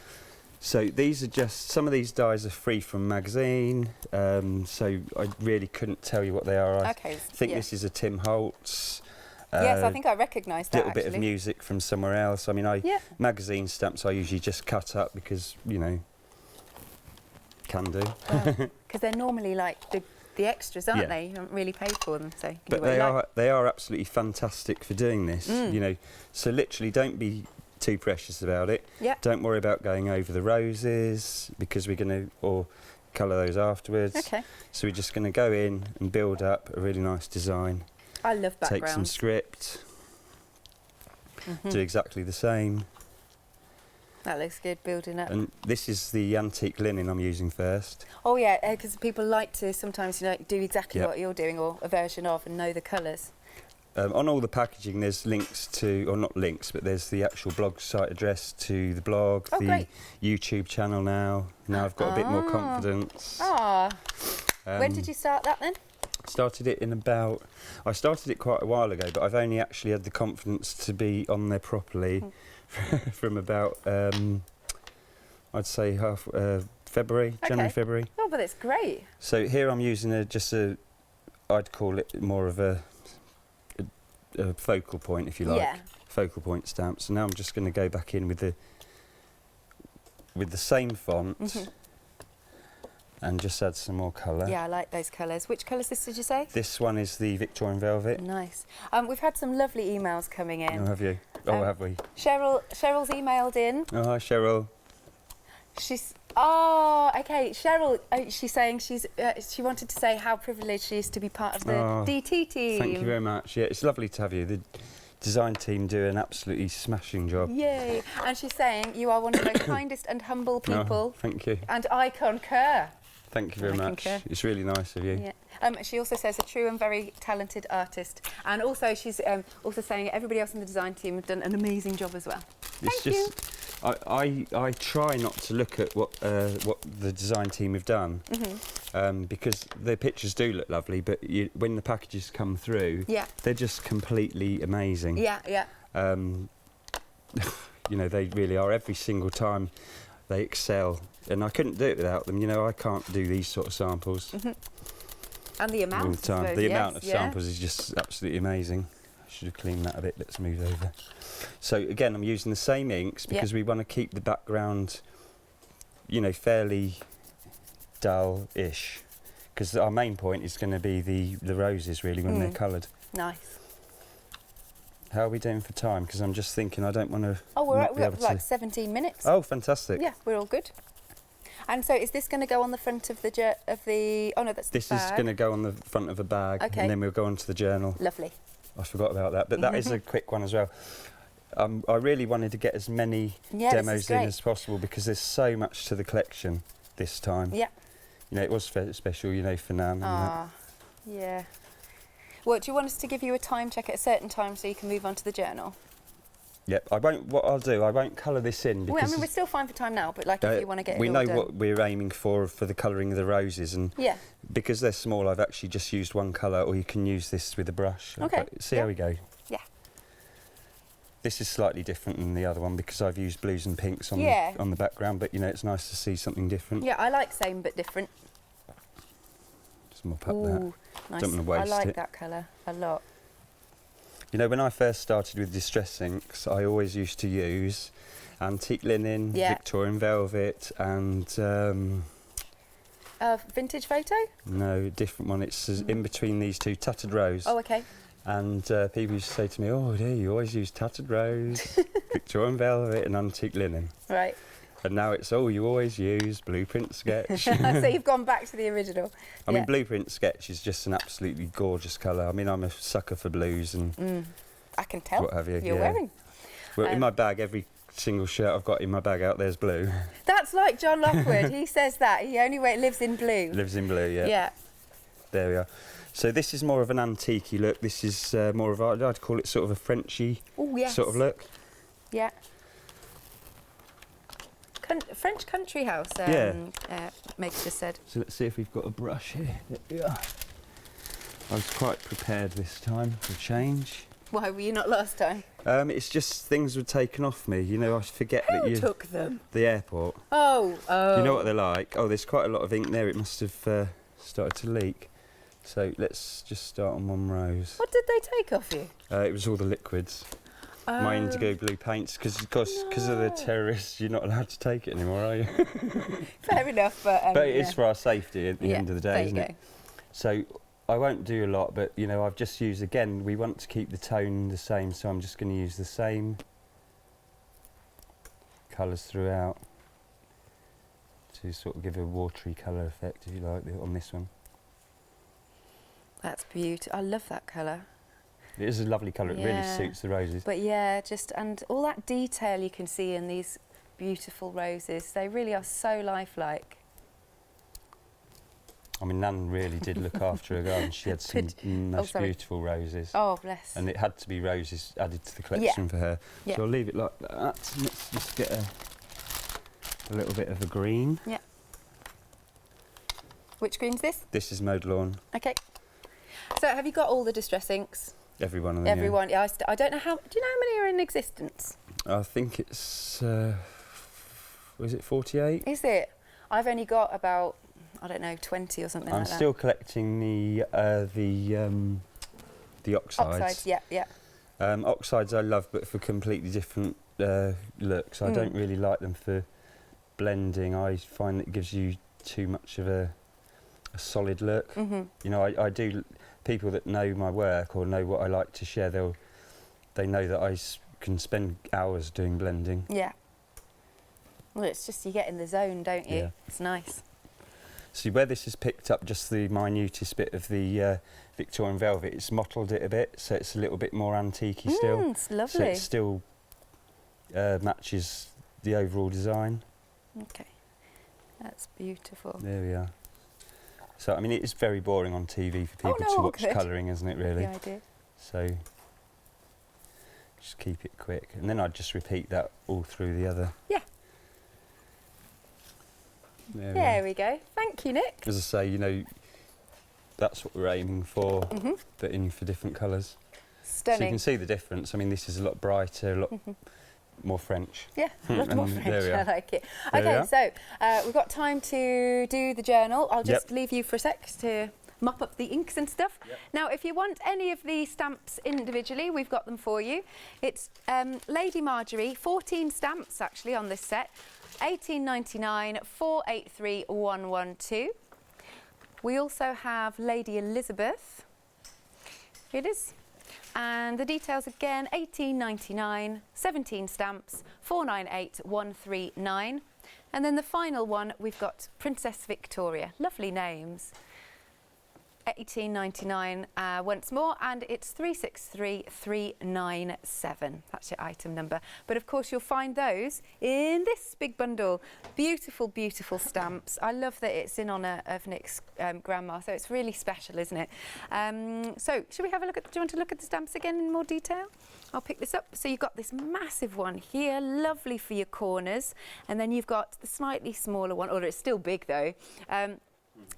So these are just, some of these dies are free from magazine, so I really couldn't tell you what they are. I think this is a Tim Holtz. Yes, I think I recognise that. A little bit of music from somewhere else. I mean, magazine stamps I usually just cut up because, you know, can do. Because they're normally like the extras, aren't they? You haven't really paid for them, so you can but do what they are absolutely fantastic for doing this. You know, so literally don't be too precious about it. Yeah. Don't worry about going over the roses because we're going to, or colour those afterwards. Okay. So we're just going to go in and build up a really nice design. I love backgrounds. Take some script. Do exactly the same. That looks good, building up. And this is the antique linen I'm using first. Oh yeah, because people like to sometimes, you know, do exactly what you're doing or a version of and know the colours. On all the packaging there's links to, or not links, but there's the actual blog site address to the blog, the YouTube channel now. Now I've got a bit more confidence. When did you start that then? Started it in about, I started it quite a while ago, but I've only actually had the confidence to be on there properly from about, I'd say February, January, February. Oh, but it's great. So here I'm using I'd call it more of a focal point, if you like, focal point stamp. So now I'm just going to go back in with the same font and just add some more colour. Yeah, I like those colours. Which colours did you say? This one is the Victorian Velvet. Nice. We've had some lovely emails coming in. Oh, have you? Oh, have we? Cheryl's emailed in. Oh, hi, Cheryl. She's Cheryl. She's saying she wanted to say how privileged she is to be part of the DT team. Thank you very much. Yeah, it's lovely to have you. The design team do an absolutely smashing job. Yay! And she's saying you are one of the kindest and humble people. Oh, thank you. And I concur. Thank you very much. It's really nice of you. Yeah. She also says a true and very talented artist, and also she's also saying everybody else in the design team have done an amazing job as well. Thank you. I try not to look at what the design team have done because the pictures do look lovely, but when the packages come through, they're just completely amazing. Yeah. You know, they really are. Every single time they excel, and I couldn't do it without them. You know, I can't do these sort of samples. And the amount all the time. The amount of samples is just absolutely amazing. I should have cleaned that a bit. Let's move over. So again, I'm using the same inks because we want to keep the background, you know, fairly dull-ish, because our main point is going to be the roses really when they're coloured. Nice. How are we doing for time? Because I'm just thinking I don't want to. Oh, we're at like 17 minutes. Oh, fantastic. Yeah, we're all good. And so is this going to go on the front of the oh no, that's the bag. This is going to go on the front of a bag, and then we'll go on to the journal. Lovely. I forgot about that, but that is a quick one as well. I really wanted to get as many demos in as possible because there's so much to the collection this time. Yeah. You know, it was special, you know, for Nan. Yeah. Well, do you want us to give you a time check at a certain time so you can move on to the journal? Yep. I won't. What I'll do, I won't colour this in because. Well, I mean, we're still fine for time now, but like if you want to get it all done. We know what we're aiming for the colouring of the roses, and because they're small, I've actually just used one colour, or you can use this with a brush. Okay. See how we go. Yeah. This is slightly different than the other one because I've used blues and pinks on the background, but you know, it's nice to see something different. Yeah, I like same but different. Just mop up that. Nice. Don't want to waste it. I like that colour a lot. You know, when I first started with distress inks, I always used to use antique linen, Victorian velvet, and vintage photo? No, different one. It's in between these two, tattered rose. Oh, okay. And people used to say to me, "Oh, dear, you always use tattered rose, Victorian velvet, and antique linen." Right. And now it's you always use blueprint sketch. So you've gone back to the original. I mean, blueprint sketch is just an absolutely gorgeous colour. I mean, I'm a sucker for blues and I can tell what have you. You're wearing. Well, in my bag, every single shirt I've got in my bag out there's blue. That's like John Lockwood. He says that he only lives in blue. Lives in blue, yeah. Yeah. There we are. So this is more of an antique-y look. This is more of I'd call it sort of a Frenchy sort of look. Yeah. French country house, Meg just said. So let's see if we've got a brush here. Yeah. I was quite prepared this time for a change. Why were you not last time? It's just things were taken off me. You know, I forget that you took them. The airport. Oh. You know what they're like? Oh, there's quite a lot of ink there. It must have started to leak. So let's just start on one rose. What did they take off you? It was all the liquids. My indigo blue paints, because of the terrorists, you're not allowed to take it anymore, are you? Fair enough, but it is for our safety at the end of the day, isn't it? So I won't do a lot, but you know, I've just used, again, we want to keep the tone the same, so I'm just going to use the same colours throughout to sort of give a watery colour effect, if you like, on this one. That's beautiful. I love that colour. It is a lovely colour. It really suits the roses. But and all that detail you can see in these beautiful roses. They really are so lifelike. I mean, Nan really did look after her garden. She had some most beautiful roses. Oh, bless. And it had to be roses added to the collection for her. Yeah. So I'll leave it like that. Let's just get a little bit of a green. Yeah. Which green's this? This is Mowed Lawn. Okay. So have you got all the distress inks? Every one of them. Everyone. Yeah. I don't know how. Do you know how many are in existence? I think it's. Was it 48? Is it? I've only got about, I don't know, 20 or something like that. I'm still collecting the oxides. Oxides. Yeah. Oxides I love, but for completely different looks. I don't really like them for blending. I find it gives you too much of a solid look. You know, I do. People that know my work or know what I like to share, they know that I can spend hours doing blending. Yeah. Well, it's just you get in the zone, don't you? Yeah. It's nice. See, where this has picked up just the minutest bit of the Victorian velvet, it's mottled it a bit, so it's a little bit more antique-y still. It's lovely. So it still matches the overall design. Okay. That's beautiful. There we are. So, I mean, it's very boring on TV for people to watch colouring, isn't it, really? Yeah, I do. So, just keep it quick. And then I'd just repeat that all through the other. Yeah. There we go. Thank you, Nick. As I say, you know, that's what we're aiming for, but in for different colours. Stunning. So you can see the difference. I mean, this is a lot brighter, a lot more French. Yeah, a lot more French. I like it. There okay, so we've got time to do the journal. I'll just leave you for a sec to mop up the inks and stuff. Now, if you want any of the stamps individually, we've got them for you. It's Lady Marjorie, 14 stamps actually on this set, 18.99, 483.112. We also have Lady Elizabeth. Here it is. And the details again, 18.99, 17 stamps, 498,139. And then the final one, we've got Princess Victoria. Lovely names. 18.99 once more, and it's 363,397. That's your item number. But of course, you'll find those in this big bundle. Beautiful, beautiful stamps. I love that it's in honour of Nick's grandma, so it's really special, isn't it? So, should we have a look at? Do you want to look at the stamps again in more detail? I'll pick this up. So you've got this massive one here, lovely for your corners, and then you've got the slightly smaller one, or it's still big though.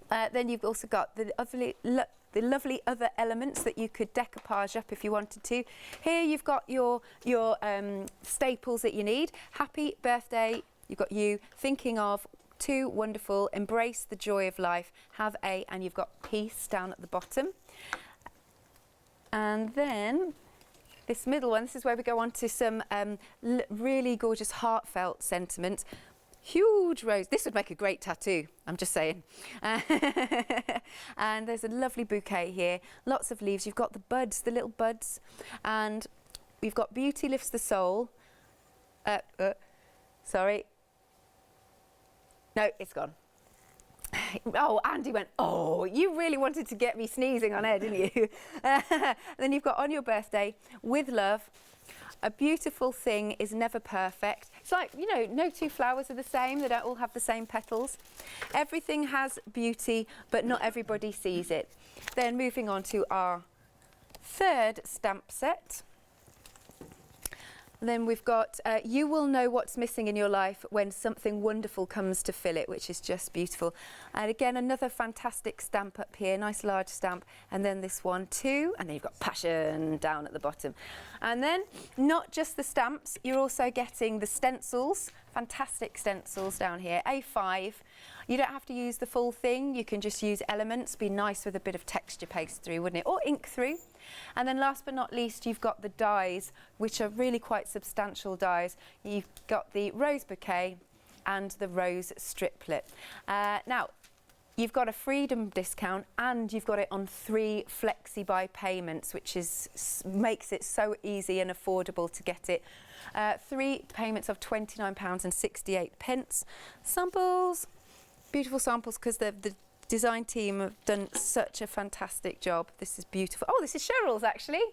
Then you've also got the lovely other elements that you could decoupage up if you wanted to. Here you've got your staples that you need. Happy birthday, you've got you, thinking of, two, wonderful, embrace the joy of life, have a, and you've got peace down at the bottom. And then this middle one, this is where we go on to some really gorgeous heartfelt sentiments. Huge rose. This would make a great tattoo, I'm just saying. And there's a lovely bouquet here. Lots of leaves. You've got the buds, the little buds. And we've got Beauty Lifts the Soul. Sorry. No, it's gone. Oh, Andy went, oh, you really wanted to get me sneezing on air, didn't you? Then you've got On Your Birthday, With Love. A beautiful thing is never perfect. It's like, you know, no two flowers are the same. They don't all have the same petals. Everything has beauty, but not everybody sees it. Then moving on to our third stamp set. Then we've got You Will Know What's Missing in Your Life When Something Wonderful Comes to Fill It, which is just beautiful. And again, another fantastic stamp up here, nice large stamp. And then this one too. And then you've got Passion down at the bottom. And then not just the stamps, you're also getting the stencils, fantastic stencils down here, A5. You don't have to use the full thing, you can just use elements. Be nice with a bit of texture paste through, wouldn't it? Or ink through. And then last but not least, you've got the dies, which are really quite substantial dies. You've got the Rose Bouquet and the Rose Striplet. Now, you've got a freedom discount and you've got it on 3 flexi-buy payments, which makes it so easy and affordable to get it. 3 payments of £29.68. Samples, beautiful samples, because the design team have done such a fantastic job. This is beautiful. Oh, this is Cheryl's actually.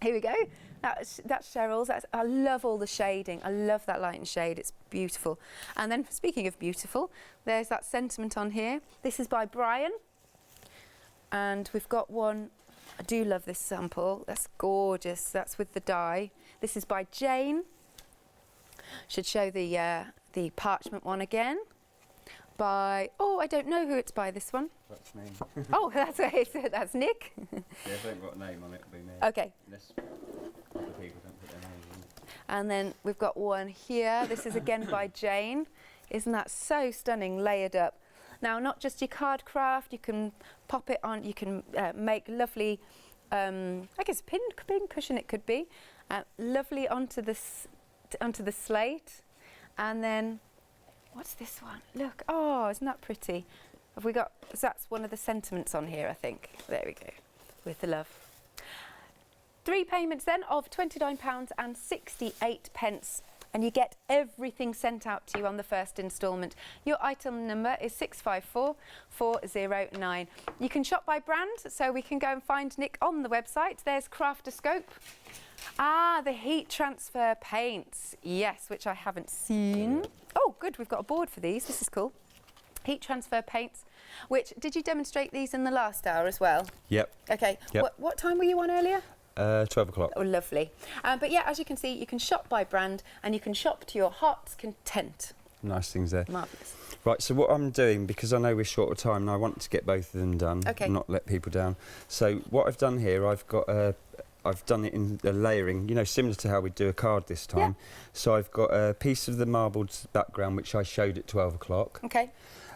Here we go. That's Cheryl's. I love all the shading. I love that light and shade. It's beautiful. And then speaking of beautiful, there's that sentiment on here. This is by Brian. And we've got one. I do love this sample. That's gorgeous. That's with the die. This is by Jane. Should show the parchment one again. By, oh, I don't know who it's by, this one. That's me. Oh, that's Nick. Yeah, if they haven't got a name on it, it'll be me. Okay. Unless other people don't put their names on it. And then we've got one here. This is again by Jane. Isn't that so stunning, layered up? Now, not just your card craft, you can pop it on, you can make lovely, I guess pin cushion it could be, lovely onto the slate. And then, what's this one? Look, oh, isn't that pretty? Have we got, so that's one of the sentiments on here, I think. There we go, with the love. 3 payments then of £29.68, and you get everything sent out to you on the first instalment. Your item number is 654409. You can shop by brand, so we can go and find Nick on the website. There's Craftascope. Ah, the heat transfer paints. Yes, which I haven't seen. Oh, good, we've got a board for these. This is cool. Heat transfer paints, which, did you demonstrate these in the last hour as well? Yep. Okay, yep. What time were you on earlier? 12 o'clock. Oh, lovely. But yeah, as you can see, you can shop by brand and you can shop to your heart's content. Nice things there. Marvellous. Right, so what I'm doing, because I know we're short of time and I want to get both of them done, okay, and not let people down. So what I've done here, I've done it in a layering, you know, similar to how we do a card this time. Yeah. So I've got a piece of the marbled background, which I showed at 12 o'clock. Okay.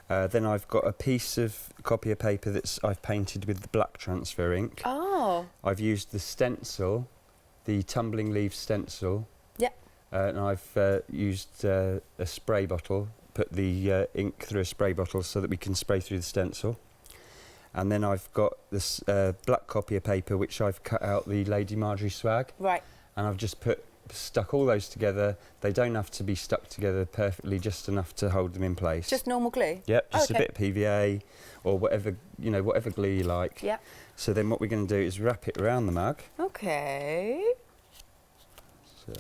Then I've got a piece of copy of paper that I've painted with the black transfer ink. Oh. I've used the stencil, the tumbling leaf stencil. Yeah. And I've used a spray bottle, put the ink through a spray bottle so that we can spray through the stencil. And then I've got this black copy of paper which I've cut out the Lady Marjorie swag. Right. And I've just stuck all those together. They don't have to be stuck together perfectly, just enough to hold them in place. Just normal glue? Yep, just okay. a bit of PVA or whatever, you know, whatever glue you like. Yep. So then what we're going to do is wrap it around the mug. Okay. So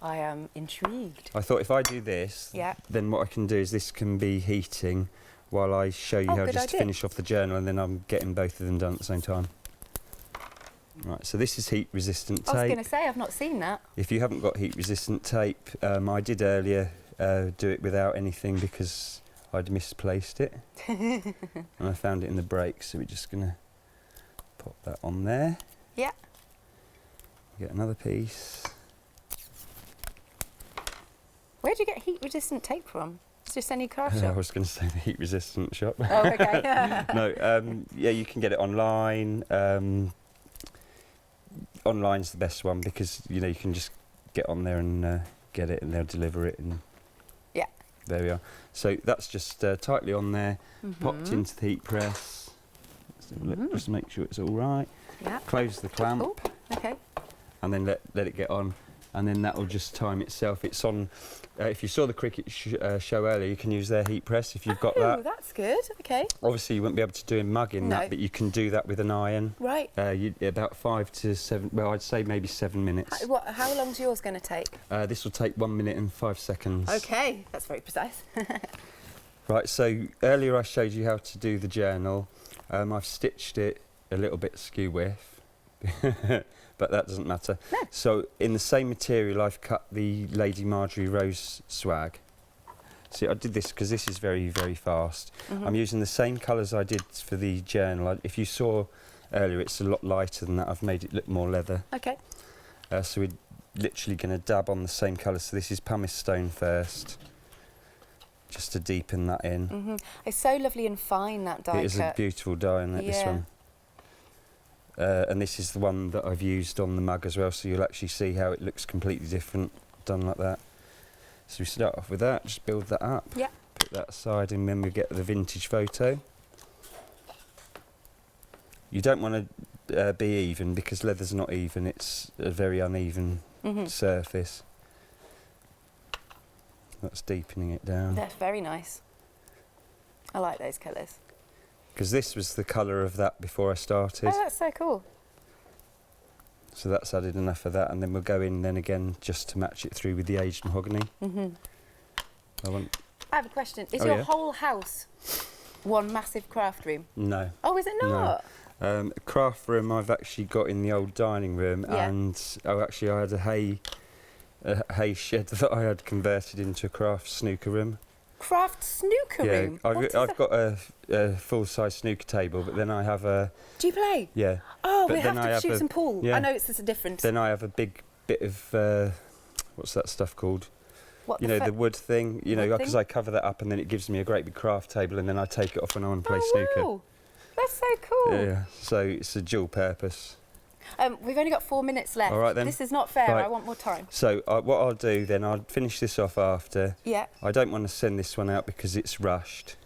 I am intrigued. I thought if I do this, then what I can do is this can be heating while I show you how just to finish off the journal, and then I'm getting both of them done at the same time. Right, so this is heat resistant tape. I was going to say, I've not seen that. If you haven't got heat resistant tape, I did earlier do it without anything because I'd misplaced it. And I found it in the break, so we're just going to pop that on there. Yeah. Get another piece. Where do you get heat resistant tape from? It's just any craft shop? I was going to say the heat resistant shop. Oh, okay. No, yeah, you can get it online. Online's the best one because, you know, you can just get on there and get it and they'll deliver it. And yeah. There we are. So that's just tightly on there, popped into the heat press. Let's have a look, just make sure it's all right. Yeah. Close the clamp. Oh, okay. And then let it get on. And then that will just time itself. It's on, if you saw the cricket show earlier, you can use their heat press if you've got that. Oh, that's good, okay. Obviously you won't be able to do a mug in that, but you can do that with an iron. Right. About 5 to 7, well, I'd say maybe 7 minutes. How long's yours going to take? This will take 1 minute and 5 seconds. Okay, that's very precise. Right, so earlier I showed you how to do the journal. I've stitched it a little bit skew width. But that doesn't matter. No. So in the same material I've cut the Lady Marjorie Rose swag. See, I did this because this is very, very fast. I'm using the same colours I did for the journal. If you saw earlier, it's a lot lighter than that. I've made it look more leather. Okay. So we're literally going to dab on the same colour. So this is pumice stone first, just to deepen that in. It's so lovely and fine, that die cut. It is a beautiful die in it, this one. And this is the one that I've used on the mug as well, so you'll actually see how it looks completely different done like that. So we start off with that, just build that up, put that aside, and then we get the vintage photo. You don't want to be even because leather's not even, it's a very uneven surface. That's deepening it down. That's very nice. I like those colours. Because this was the colour of that before I started. Oh, that's so cool. So that's added enough of that, and then we'll go in then again just to match it through with the aged mahogany. I have a question. Is your whole house one massive craft room? No. Oh, is it not? No. Craft room I've actually got in the old dining room, and actually I had a hay shed that I had converted into a craft snooker room. Craft snooker room? I've got a full-size snooker table, but then I have a... Do you play? Yeah. Oh, we have to shoot some pool. Yeah. I know it's a different... Then I have a big bit of, what's that stuff called? What, you know, the wood thing, you know, because I cover that up and then it gives me a great big craft table, and then I take it off when I want to play snooker. Wow. That's so cool. Yeah, so it's a dual purpose. We've only got 4 minutes left. All right, then. This is not fair. Right. I want more time. So what I'll do then, I'll finish this off after. Yeah. I don't want to send this one out because it's rushed.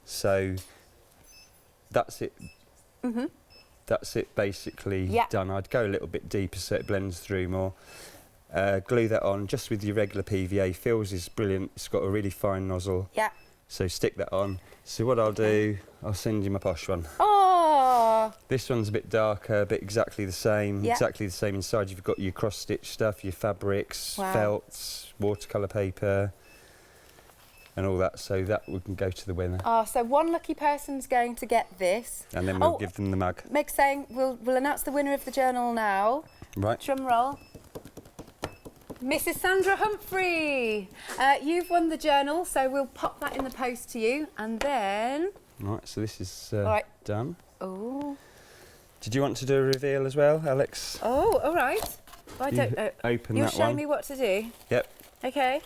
So that's it. That's it basically done. I'd go a little bit deeper so it blends through more. Glue that on just with your regular PVA. Fils is brilliant. It's got a really fine nozzle. Yeah. So stick that on. So what I'll do, I'll send you my posh one. Oh. This one's a bit darker, but exactly the same. Exactly the same inside. You've got your cross-stitch stuff, your fabrics, felts, watercolour paper, and all that. So that we can go to the winner. Oh, so one lucky person's going to get this. And then we'll give them the mug. Meg's saying we'll announce the winner of the journal now. Right. Drum roll. Mrs. Sandra Humphrey, you've won the journal, so we'll pop that in the post to you, and then... Right, so this is done. Oh. Did you want to do a reveal as well, Alex? Oh, all right. I don't know. Open You'll that show one. me what to do? Yep. Okay.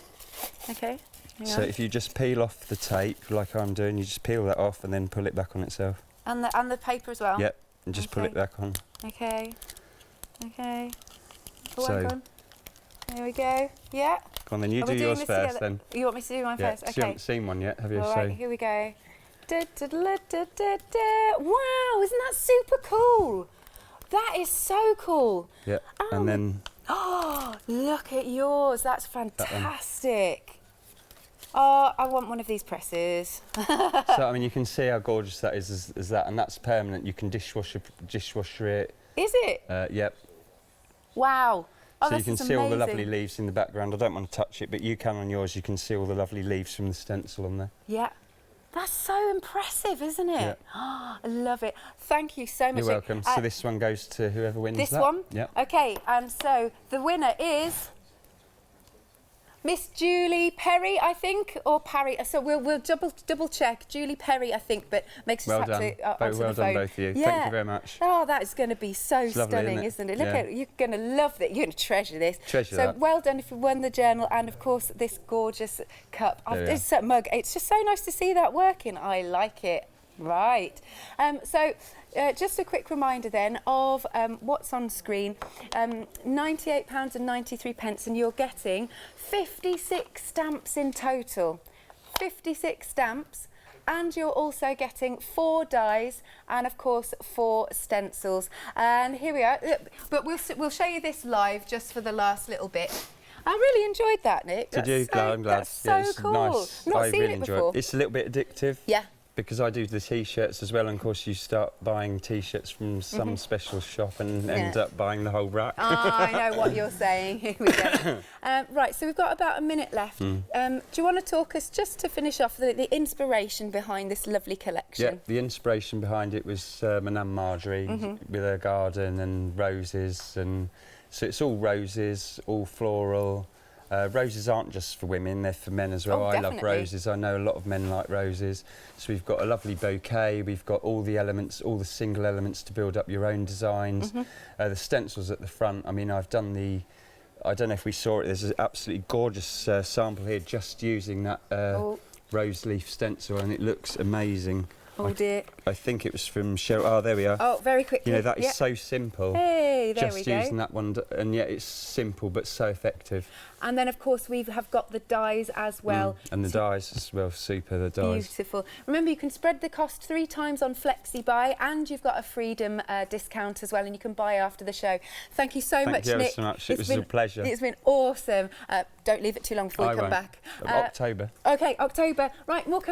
Okay. So if you just peel off the tape, like I'm doing, you just peel that off and then pull it back on itself. And the paper as well? Yep, and just pull it back on. Okay. Okay. So, there we go. Yeah. Go on then, you do yours first then. You want me to do mine first? Okay. So you haven't seen one yet, have you? All right, here we go. Wow, isn't that super cool? That is so cool. Yeah, and then... Oh, look at yours. That's fantastic. Oh, I want one of these presses. So, I mean, you can see how gorgeous that is as that, and that's permanent. You can dishwasher it. Is it? Yep. Wow. Oh, so you can is see all the amazing. lovely leaves in the background. I don't want to touch it, but you can on yours. You can see all the lovely leaves from the stencil on there. Yeah. That's so impressive, isn't it? Yeah. Oh, I love it. Thank you so much. You're welcome. So this one goes to whoever wins This that. one? Yeah. Okay, and so the winner is Miss Julie Perry, I think, or Parry. So we'll double check. Julie Perry, I think, but makes us Well have done. to answer Well the done, phone. both of you. Yeah. Thank you very much. Oh, that is going to be so It's lovely, stunning, isn't it? it? Look at you're going to love it. You're going to treasure this. Treasure so that. well done if you won the journal, and of course this gorgeous cup. This mug. It's just so nice to see that working. I like it. Right. Just a quick reminder then of what's on screen. £98.93, and you're getting 56 stamps in total. 56 stamps. And you're also getting 4 dies and, of course, 4 stencils. And here we are. But we'll show you this live just for the last little bit. I really enjoyed that, Nick. Did you? I'm glad. That's so cool. Nice. Not I seen really it enjoyed before. it. It's a little bit addictive. Yeah. Because I do the T-shirts as well, and of course you start buying T-shirts from some special shop and end up buying the whole rack. I know what you're saying. Here we go. Right, so we've got about a minute left. Do you want to talk us, just to finish off, the inspiration behind this lovely collection? Yeah, the inspiration behind it was my Nan Marjorie with her garden and roses, and so it's all roses, all floral. Roses aren't just for women, they're for men as well. I love roses. I know a lot of men like roses. So we've got a lovely bouquet, we've got all the elements, all the single elements to build up your own designs. The stencils at the front, I mean, I've done the, I don't know if we saw it, there's an absolutely gorgeous sample here just using that rose leaf stencil, and it looks amazing. Oh dear. I think it was from Cheryl. Oh, there we are. Oh, very quickly. You know, that is so simple. Hey, there we go. Just using that one, and yet it's simple but so effective. And then, of course, we have got the dies as well. And the dies as well, super, the dies. Beautiful. Remember, you can spread the cost 3 times on Flexi Buy, and you've got a Freedom discount as well, and you can buy after the show. Thank you so much, Nick. Thank you so much. It was a pleasure. It's been awesome. Don't leave it too long before you come back. October. Okay, October. Right, more coming.